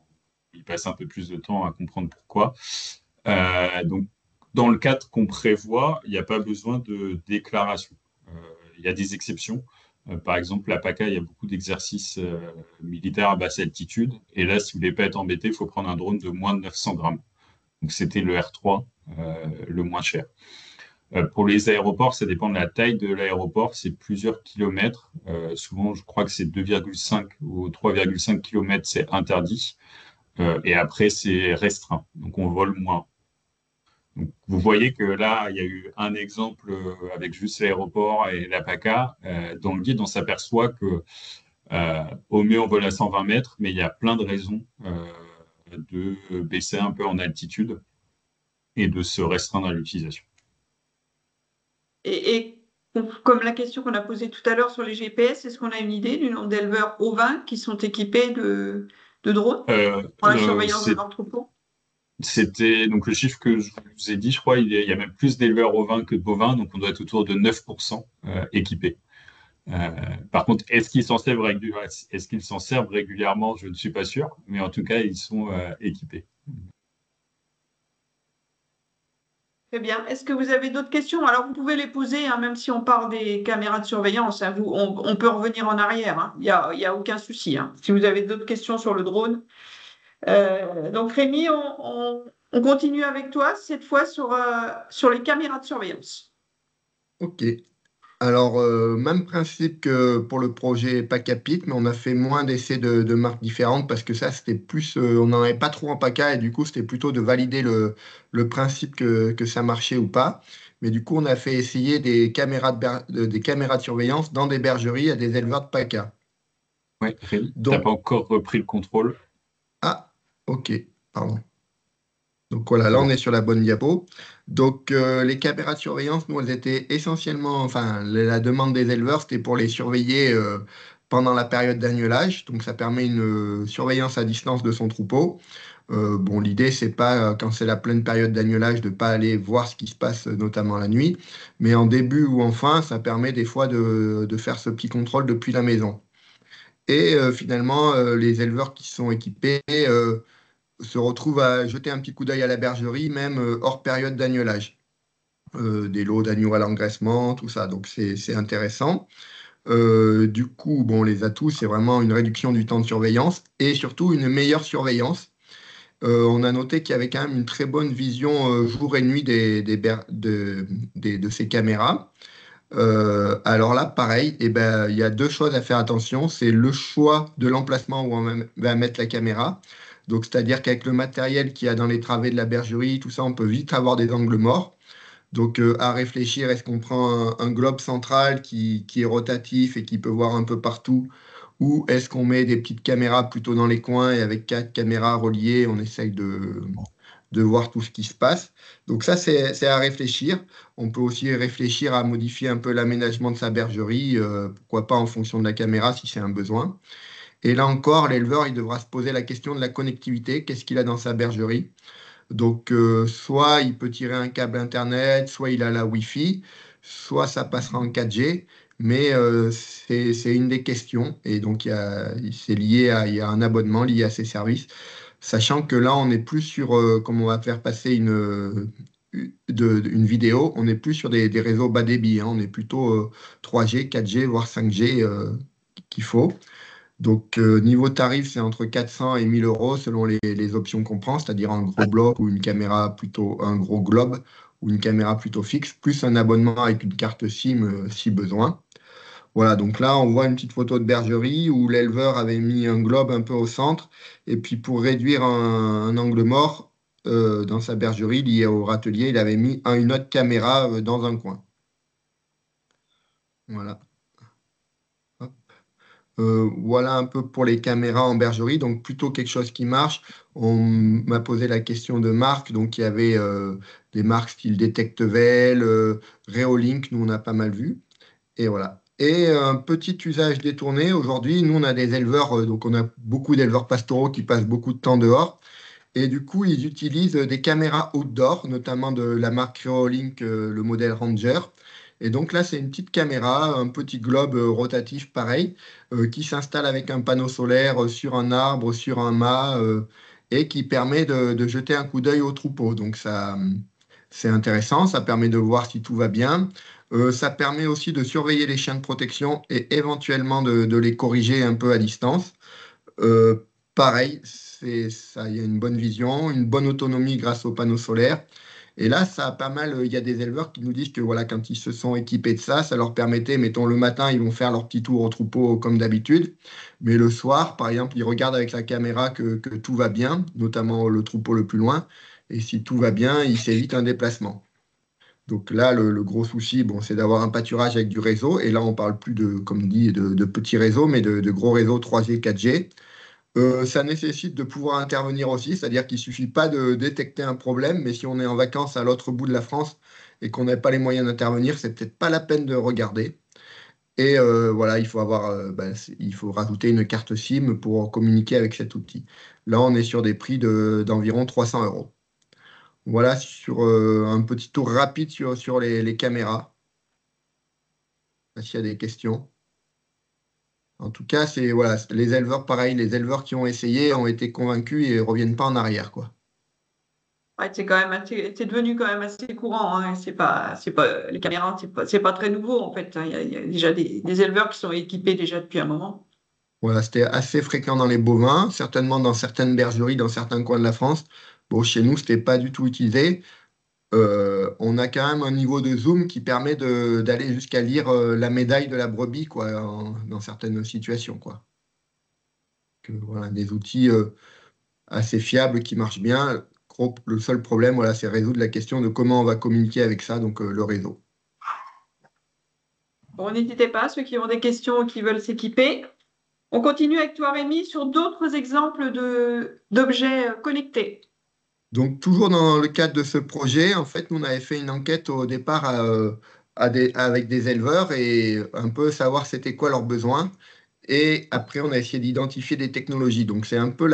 y passer un peu plus de temps à comprendre pourquoi. Donc, dans le cadre qu'on prévoit, il n'y a pas besoin de déclaration. Il y a des exceptions. Par exemple, la PACA, il y a beaucoup d'exercices militaires à basse altitude. Et là, si vous ne voulez pas être embêté, il faut prendre un drone de moins de 900 grammes. Donc, c'était le R3, le moins cher. Pour les aéroports, ça dépend de la taille de l'aéroport. C'est plusieurs kilomètres. Souvent, je crois que c'est 2,5 ou 3,5 kilomètres, c'est interdit. Et après, c'est restreint. Donc, on vole moins. Donc, vous voyez que là, il y a eu un exemple avec juste l'aéroport et la PACA. Dans le guide, on s'aperçoit que au mieux, on vole à 120 mètres, mais il y a plein de raisons de baisser un peu en altitude et de se restreindre à l'utilisation. Et comme la question qu'on a posée tout à l'heure sur les GPS, est-ce qu'on a une idée du nombre d'éleveurs ovins qui sont équipés de drones pour la surveillance de leur troupeau? C'était donc le chiffre que je vous ai dit, je crois, il y a même plus d'éleveurs ovins que de bovins, donc on doit être autour de 9% équipés. Par contre, est-ce qu'ils s'en servent régulièrement? Je ne suis pas sûr, mais en tout cas, ils sont équipés. Très bien. Est-ce que vous avez d'autres questions? Alors, vous pouvez les poser, hein, même si on parle des caméras de surveillance. Hein, on peut revenir en arrière. Hein. Il y a aucun souci. Hein, si vous avez d'autres questions sur le drone. Donc, Rémi, on continue avec toi, cette fois sur les caméras de surveillance. Ok. Alors, même principe que pour le projet PACAPIT, mais on a fait moins d'essais de marques différentes parce que ça, c'était plus, on n'en avait pas trop en PACA et du coup, c'était plutôt de valider le principe que ça marchait ou pas. Mais du coup, on a fait essayer des caméras des caméras de surveillance dans des bergeries à des éleveurs de PACA. Ouais, Rémi, tu n'as pas encore repris le contrôle. Ah, ok, pardon. Donc voilà, là on est sur la bonne diapo. Donc les caméras de surveillance, nous, elles étaient essentiellement, enfin la demande des éleveurs, c'était pour les surveiller pendant la période d'agnelage. Donc ça permet une surveillance à distance de son troupeau. Bon, l'idée, c'est pas quand c'est la pleine période d'agnelage de pas aller voir ce qui se passe, notamment la nuit, mais en début ou en fin, ça permet des fois de faire ce petit contrôle depuis la maison. Et finalement, les éleveurs qui sont équipés se retrouvent à jeter un petit coup d'œil à la bergerie, même hors période d'agnelage. Des lots d'agneaux à l'engraissement, tout ça. Donc, c'est intéressant. Du coup, bon, les atouts, c'est vraiment une réduction du temps de surveillance et surtout une meilleure surveillance. On a noté qu'il y avait quand même une très bonne vision jour et nuit de ces caméras. Alors là, pareil, eh ben, il y a deux choses à faire attention. C'est le choix de l'emplacement où on va mettre la caméra. Donc, c'est-à-dire qu'avec le matériel qu'il y a dans les travées de la bergerie, tout ça, on peut vite avoir des angles morts. Donc, à réfléchir, est-ce qu'on prend un globe central qui est rotatif et qui peut voir un peu partout, ou est-ce qu'on met des petites caméras plutôt dans les coins et avec 4 caméras reliées, on essaye de voir tout ce qui se passe. Donc ça, c'est à réfléchir. On peut aussi réfléchir à modifier un peu l'aménagement de sa bergerie, pourquoi pas en fonction de la caméra si c'est un besoin. Et là encore, l'éleveur, il devra se poser la question de la connectivité. Qu'est-ce qu'il a dans sa bergerie? Donc, soit il peut tirer un câble Internet, soit il a la Wi-Fi, soit ça passera en 4G. Mais c'est une des questions. Et donc, c'est lié il y a un abonnement lié à ces services. Sachant que là, on n'est plus sur, comme on va faire passer une vidéo, on n'est plus sur des réseaux bas débit, hein. On est plutôt 3G, 4G, voire 5G qu'il faut. Donc, niveau tarif, c'est entre 400 et 1000 euros selon les options qu'on prend, c'est-à-dire un gros bloc ou une caméra plutôt, un gros globe ou une caméra plutôt fixe, plus un abonnement avec une carte SIM si besoin. Voilà, donc là, on voit une petite photo de bergerie où l'éleveur avait mis un globe un peu au centre. Et puis, pour réduire un angle mort dans sa bergerie lié au râtelier, il avait mis une autre caméra dans un coin. Voilà. Hop. Voilà un peu pour les caméras en bergerie. Donc, plutôt quelque chose qui marche. On m'a posé la question de marques. Donc, il y avait des marques style Detectevel, Reolink, nous, on a pas mal vu. Et voilà. Et un petit usage détourné, aujourd'hui, nous, on a des éleveurs, donc on a beaucoup d'éleveurs pastoraux qui passent beaucoup de temps dehors. Et du coup, ils utilisent des caméras outdoor, notamment de la marque Reolink, le modèle Ranger. Et donc là, c'est une petite caméra, un petit globe rotatif pareil, qui s'installe avec un panneau solaire sur un arbre, sur un mât, et qui permet de jeter un coup d'œil au troupeau. Donc ça, c'est intéressant, ça permet de voir si tout va bien. Ça permet aussi de surveiller les chiens de protection et éventuellement de les corriger un peu à distance. Pareil, ça, il y a une bonne vision, une bonne autonomie grâce aux panneaux solaires. Et là, ça a pas mal. Il y a des éleveurs qui nous disent que voilà, quand ils se sont équipés de ça, ça leur permettait, mettons le matin, ils vont faire leur petit tour au troupeau comme d'habitude. Mais le soir, par exemple, ils regardent avec la caméra que tout va bien, notamment le troupeau le plus loin. Et si tout va bien, ils s'évitent un déplacement. Donc là, le gros souci, bon, c'est d'avoir un pâturage avec du réseau. Et là, on parle plus de, comme dit, de petits réseaux, mais de gros réseaux 3G, 4G. Ça nécessite de pouvoir intervenir aussi, c'est-à-dire qu'il ne suffit pas de détecter un problème, mais si on est en vacances à l'autre bout de la France et qu'on n'a pas les moyens d'intervenir, c'est peut-être pas la peine de regarder. Et voilà, il faut il faut rajouter une carte SIM pour communiquer avec cet outil. Là, on est sur des prix d'environ 300 euros. Voilà sur un petit tour rapide sur les caméras. S'il y a des questions. En tout cas, c'est voilà, les éleveurs, pareil, les éleveurs qui ont essayé ont été convaincus et ne reviennent pas en arrière, quoi. Ouais, c'est quand même c'est devenu quand même assez courant, hein. Les caméras, c'est pas très nouveau en fait, hein. Il y a déjà des éleveurs qui sont équipés déjà depuis un moment. Voilà, c'était assez fréquent dans les bovins, certainement dans certaines bergeries, dans certains coins de la France. Bon, chez nous, c'était pas du tout utilisé. On a quand même un niveau de zoom qui permet d'aller jusqu'à lire la médaille de la brebis, quoi, dans certaines situations, quoi. Voilà, des outils assez fiables qui marchent bien. Le seul problème, voilà, c'est résoudre la question de comment on va communiquer avec ça, donc le réseau. Bon, n'hésitez pas, ceux qui ont des questions ou qui veulent s'équiper. On continue avec toi, Rémi, sur d'autres exemples d'objets connectés. Donc, toujours dans le cadre de ce projet, en fait, nous, on avait fait une enquête au départ avec des éleveurs et un peu savoir c'était quoi leurs besoins. Et après, on a essayé d'identifier des technologies. Donc, c'est un peu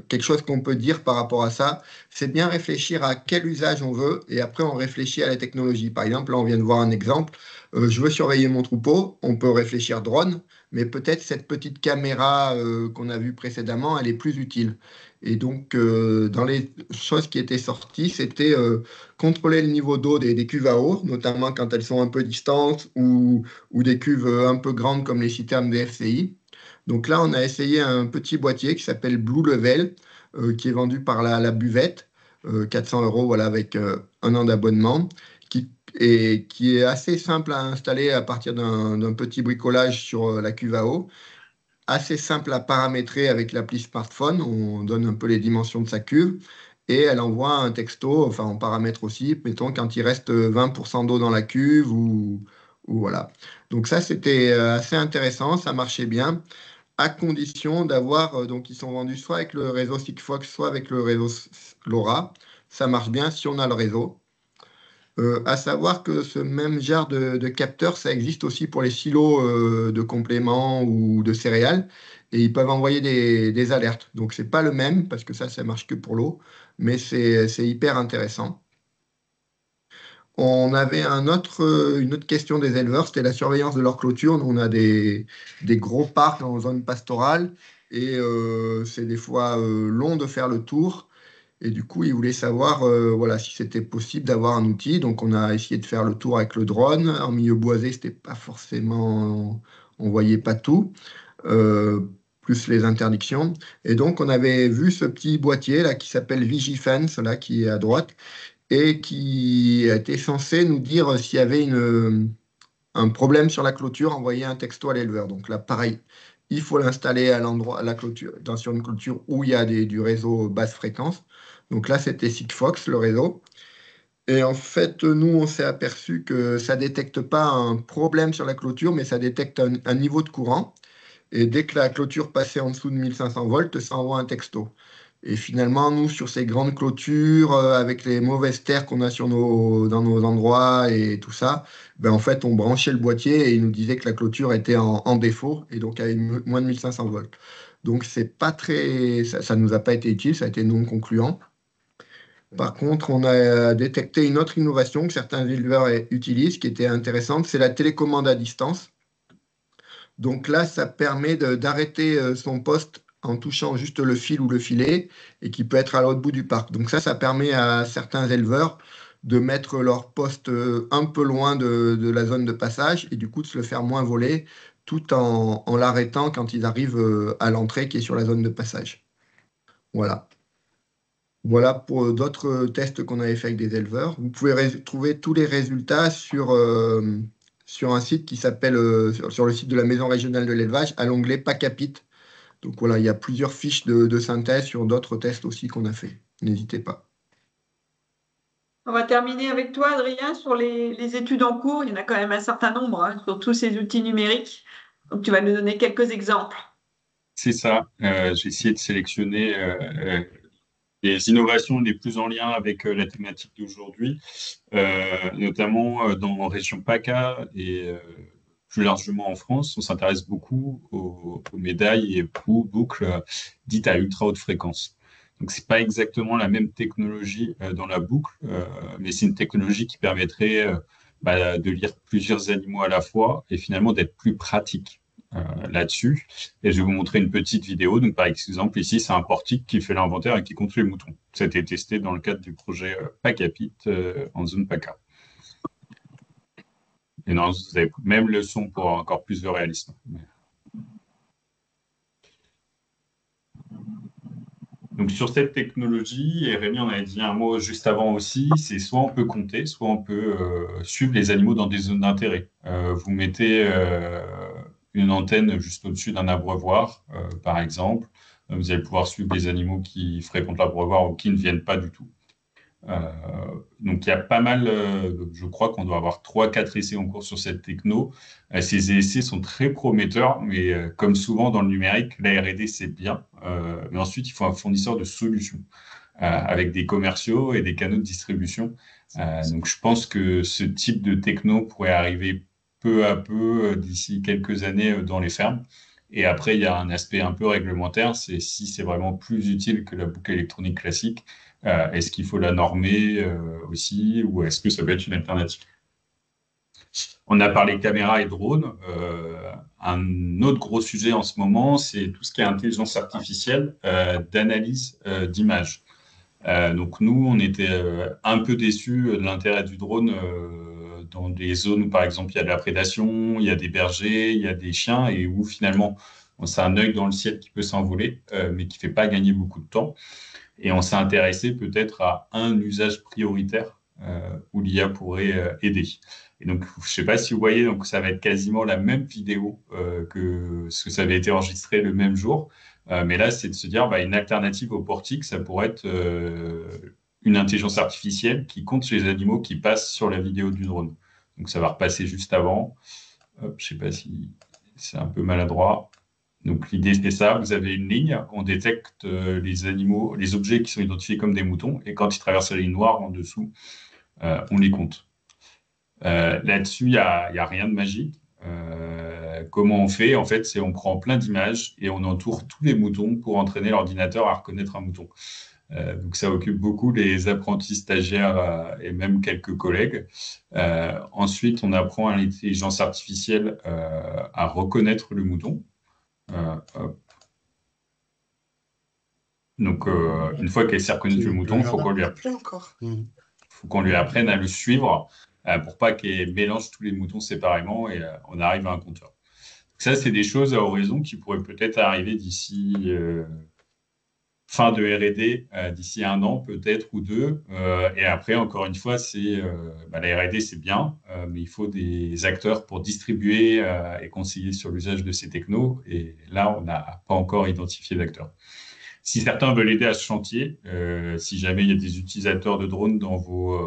quelque chose qu'on peut dire par rapport à ça, c'est bien réfléchir à quel usage on veut et après on réfléchit à la technologie. Par exemple, là on vient de voir un exemple, je veux surveiller mon troupeau, on peut réfléchir drone, mais peut-être cette petite caméra qu'on a vue précédemment, elle est plus utile. Et donc, dans les choses qui étaient sorties, c'était contrôler le niveau d'eau des cuves à eau, notamment quand elles sont un peu distantes ou des cuves un peu grandes comme les citernes des FCI. Donc là, on a essayé un petit boîtier qui s'appelle Blue Level, qui est vendu par la buvette, 400 euros, voilà, avec un an d'abonnement, qui est assez simple à installer à partir d'un petit bricolage sur la cuve à eau. assez simple à paramétrer avec l'appli smartphone. On donne un peu les dimensions de sa cuve et elle envoie un texto, enfin on paramètre aussi, mettons quand il reste 20% d'eau dans la cuve ou voilà. Donc ça, c'était assez intéressant, ça marchait bien, à condition d'avoir, donc ils sont vendus soit avec le réseau Sigfox, soit avec le réseau LoRa. Ça marche bien si on a le réseau. À savoir que ce même genre de capteur, ça existe aussi pour les silos de compléments ou de céréales, et ils peuvent envoyer des alertes. Donc, c'est pas le même, parce que ça marche que pour l'eau, mais c'est hyper intéressant. On avait une autre question des éleveurs, c'était la surveillance de leur clôture. Nous, on a des gros parcs en zone pastorale, et c'est des fois long de faire le tour. Et du coup, ils voulaient savoir voilà, si c'était possible d'avoir un outil. Donc, on a essayé de faire le tour avec le drone. En milieu boisé, c'était pas forcément, on voyait pas tout, euh, plus les interdictions. Et donc, on avait vu ce petit boîtier là qui s'appelle Vigifence, là qui est à droite, et qui était censé nous dire s'il y avait un problème sur la clôture, envoyer un texto à l'éleveur. Donc là, pareil, il faut l'installer à l'endroit, à la clôture, sur une clôture où il y a du réseau basse fréquence. Donc là, c'était Sigfox, le réseau. Et en fait, nous, on s'est aperçu que ça détecte pas un problème sur la clôture, mais ça détecte un niveau de courant. Et dès que la clôture passait en dessous de 1500 volts, ça envoie un texto. Et finalement, nous, sur ces grandes clôtures, avec les mauvaises terres qu'on a dans nos endroits et tout ça, ben, en fait, on branchait le boîtier et il nous disait que la clôture était en défaut et donc avait moins de 1500 volts. Donc, c'est pas très, ça nous a pas été utile, ça a été non concluant. Par contre, on a détecté une autre innovation que certains éleveurs utilisent, qui était intéressante, c'est la télécommande à distance. Donc là, ça permet d'arrêter son poste en touchant juste le fil ou le filet et qui peut être à l'autre bout du parc. Donc ça permet à certains éleveurs de mettre leur poste un peu loin de la zone de passage et du coup de se le faire moins voler tout en l'arrêtant quand ils arrivent à l'entrée qui est sur la zone de passage. Voilà. Voilà pour d'autres tests qu'on avait fait avec des éleveurs. Vous pouvez trouver tous les résultats sur un site qui s'appelle, sur le site de la Maison régionale de l'élevage, à l'onglet PACAPIT. Donc voilà, il y a plusieurs fiches de synthèse sur d'autres tests aussi qu'on a fait. N'hésitez pas. On va terminer avec toi, Adrien, sur les études en cours. Il y en a quand même un certain nombre hein, sur tous ces outils numériques. Donc, tu vas nous donner quelques exemples. C'est ça. J'ai essayé de sélectionner les innovations les plus en lien avec la thématique d'aujourd'hui, notamment dans région PACA et plus largement en France. On s'intéresse beaucoup aux médailles et aux boucles dites à ultra haute fréquence. Donc, c'est pas exactement la même technologie dans la boucle, mais c'est une technologie qui permettrait de lire plusieurs animaux à la fois et finalement d'être plus pratique là-dessus. Et je vais vous montrer une petite vidéo. Donc, par exemple, ici, c'est un portique qui fait l'inventaire et qui compte les moutons. Ça a été testé dans le cadre du projet PACAPIT en zone PACA. Et non, vous avez même le son pour encore plus de réalisme. Donc, sur cette technologie, et Rémi en avait dit un mot juste avant aussi, c'est soit on peut compter, soit on peut suivre les animaux dans des zones d'intérêt. Vous mettez une antenne juste au-dessus d'un abreuvoir, par exemple. Vous allez pouvoir suivre les animaux qui fréquentent l'abreuvoir ou qui ne viennent pas du tout. Donc, il y a pas mal, je crois qu'on doit avoir 3-4 essais en cours sur cette techno. Ces essais sont très prometteurs, mais comme souvent dans le numérique, la R&D, c'est bien. Mais ensuite, il faut un fournisseur de solutions avec des commerciaux et des canaux de distribution. Donc, je pense que ce type de techno pourrait arriver peu à peu d'ici quelques années dans les fermes. Et après, il y a un aspect un peu réglementaire, c'est si c'est vraiment plus utile que la boucle électronique classique. Est-ce qu'il faut la normer aussi ou est-ce que ça peut être une alternative? On a parlé caméra et drone. Un autre gros sujet en ce moment, c'est tout ce qui est intelligence artificielle d'analyse d'images. Donc nous, on était un peu déçus de l'intérêt du drone dans des zones où, par exemple, il y a de la prédation, il y a des bergers, il y a des chiens et où finalement, c'est un œil dans le ciel qui peut s'envoler, mais qui ne fait pas gagner beaucoup de temps. Et on s'est intéressé peut-être à un usage prioritaire où l'IA pourrait aider. Et donc, je ne sais pas si vous voyez, donc ça va être quasiment la même vidéo que ce que ça avait été enregistré le même jour. Mais là, c'est de se dire, une alternative au portique, ça pourrait être une intelligence artificielle qui compte les animaux qui passent sur la vidéo du drone. Donc, ça va repasser juste avant. Hop, je ne sais pas si c'est un peu maladroit. Donc, l'idée, c'est ça. Vous avez une ligne, on détecte les animaux, les objets qui sont identifiés comme des moutons, et quand ils traversent la ligne noire en dessous, on les compte. Là-dessus, il n'y a rien de magique. Comment on fait? En fait, c'est on prend plein d'images et on entoure tous les moutons pour entraîner l'ordinateur à reconnaître un mouton. Donc, ça occupe beaucoup les apprentis stagiaires et même quelques collègues. Ensuite, on apprend à l'intelligence artificielle à reconnaître le mouton. Donc, une fois qu'elle s'est reconnue le mouton, il faut qu'on lui apprenne à le suivre pour pas qu'elle mélange tous les moutons séparément et on arrive à un compteur. Donc ça, c'est des choses à horizon qui pourraient peut-être arriver d'ici fin de R&D, d'ici 1 an peut-être ou 2. Et après, encore une fois, la R&D, c'est bien, mais il faut des acteurs pour distribuer et conseiller sur l'usage de ces technos. Et là, on n'a pas encore identifié d'acteurs. Si certains veulent aider à ce chantier, si jamais il y a des utilisateurs de drones dans vos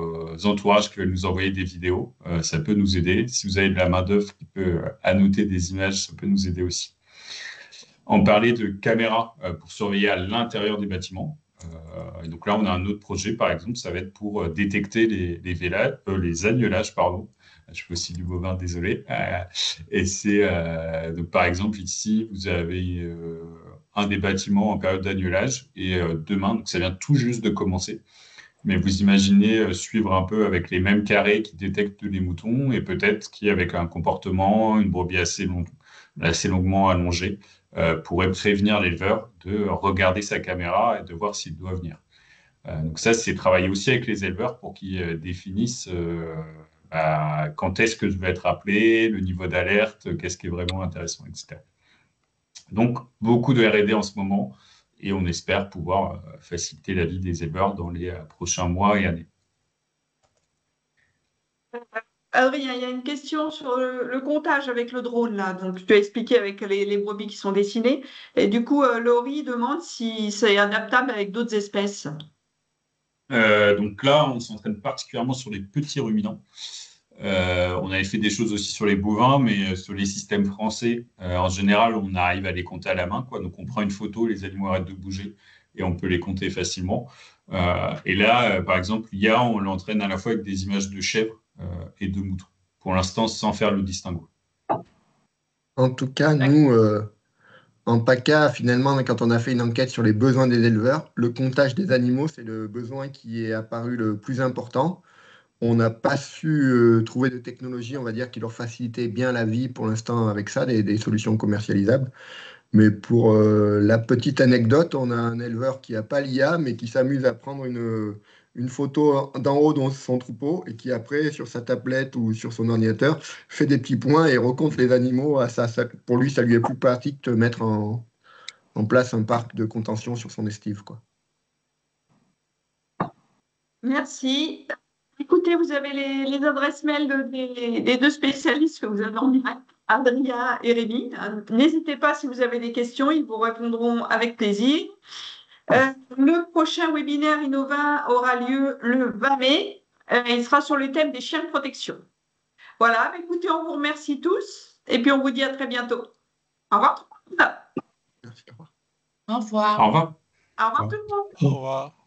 entourages qui veulent nous envoyer des vidéos, ça peut nous aider. Si vous avez de la main-d'œuvre qui peut annoter des images, ça peut nous aider aussi. On parlait de caméras pour surveiller à l'intérieur des bâtiments. Et donc là, on a un autre projet, par exemple, ça va être pour détecter les agnelages, pardon. Je fais aussi du bovin, désolé. Et c'est, donc, par exemple, ici, vous avez un des bâtiments en période d'agnelage et demain, donc ça vient tout juste de commencer. Mais vous imaginez suivre un peu avec les mêmes carrés qui détectent les moutons et peut-être qu'avec un comportement, une brebis assez longuement allongée, pourrait prévenir l'éleveur de regarder sa caméra et de voir s'il doit venir. Donc ça, c'est travailler aussi avec les éleveurs pour qu'ils définissent quand est-ce que je vais être appelé, le niveau d'alerte, qu'est-ce qui est vraiment intéressant, etc. Donc, beaucoup de R&D en ce moment et on espère pouvoir faciliter la vie des éleveurs dans les prochains mois et années. Adrien, il y a une question sur le comptage avec le drone, là. Donc, tu as expliqué avec les brebis qui sont dessinées. Et du coup, Laurie demande si c'est adaptable avec d'autres espèces. Donc là, on s'entraîne particulièrement sur les petits ruminants. On avait fait des choses aussi sur les bovins, mais sur les systèmes français, en général, on arrive à les compter à la main, quoi. Donc, on prend une photo, les animaux arrêtent de bouger et on peut les compter facilement. Et là, par exemple, l'IA, on l'entraîne à la fois avec des images de chèvres et de moutons. Pour l'instant, sans faire le distinguo. En tout cas, nous, en PACA, finalement, quand on a fait une enquête sur les besoins des éleveurs, le comptage des animaux, c'est le besoin qui est apparu le plus important. On n'a pas su trouver de technologie, on va dire, qui leur facilitait bien la vie pour l'instant avec ça, des solutions commercialisables. Mais pour la petite anecdote, on a un éleveur qui n'a pas l'IA, mais qui s'amuse à prendre une photo d'en haut dans son troupeau et qui après, sur sa tablette ou sur son ordinateur, fait des petits points et recompte les animaux. Pour lui, ça lui est plus pratique de mettre en place un parc de contention sur son estive, quoi. Merci. Écoutez, vous avez les adresses mail des deux spécialistes que vous avez en direct, Adrien et Rémi. N'hésitez pas si vous avez des questions, ils vous répondront avec plaisir. Le prochain webinaire Innova aura lieu le 20 mai. Il sera sur le thème des chiens de protection. Voilà, écoutez, on vous remercie tous et puis on vous dit à très bientôt. Au revoir. Merci, au revoir. Au revoir. Au revoir. Au revoir tout le monde. Au revoir.